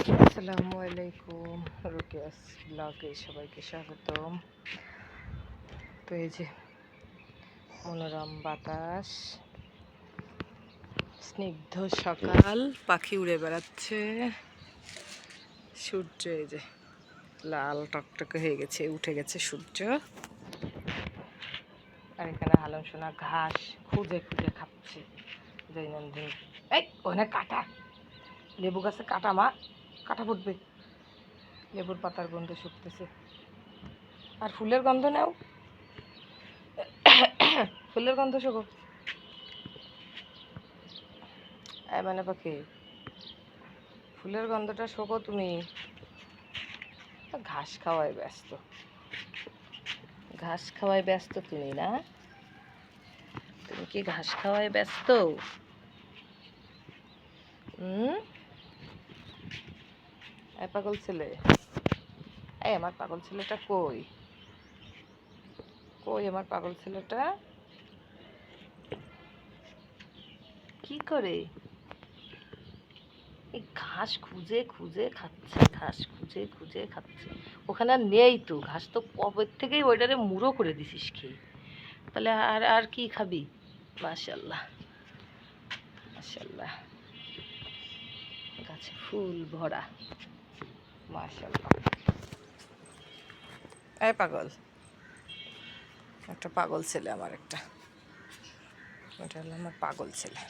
আসসালামু আলাইকুম, রুকিয়াস ব্লগে সবাইকে স্বাগতম। তো এই যে মনোরম বাতাস, স্নিগ্ধ সকাল, পাখি উড়ে বেড়াচ্ছে, সূর্য এই যে লাল টকটকে হয়ে গেছে, উঠে গেছে সূর্য। আর এখানে হালন সোনা ঘাস খুঁজে খুঁজে খাচ্ছে। দৈনন্দিন এই ওখানে কাটা, লেবু গাছে কাটা, মা কাটা ফুটবে। লেবুর পাতার গন্ধ শুকতেছে, আর ফুলের গন্ধ নাও, ফুলের গন্ধ শোকো। মানে পাখি ফুলের গন্ধটা শোকো তুমি। ঘাস খাওয়ায় ব্যস্ত, ঘাস খাওয়ায় ব্যস্ত তুমি না? তুমি কি ঘাস খাওয়ায় ব্যস্ত? পাগল ছেলে, এই আমার পাগল ছেলেটা কই? কই আমার পাগল ছেলেটা? কি করে? এই ঘাস খুঁজে খুঁজে খাচ্ছে, ঘাস খুঁজে খুঁজে খাচ্ছে। ওখানে আর নেই তো ঘাস, তো কবে থেকেই ওইটারে মুড়ো করে দিছিস খেয়ে। তাহলে আর আর কি খাবি? মাশাল্লাহ মাশাল্লাহ, গাছে ফুল ভরা, মাশাল্লাহ। এই পাগল, একটা পাগল ছেলে আমার, একটা, ওটা হলো আমার পাগল ছেলে।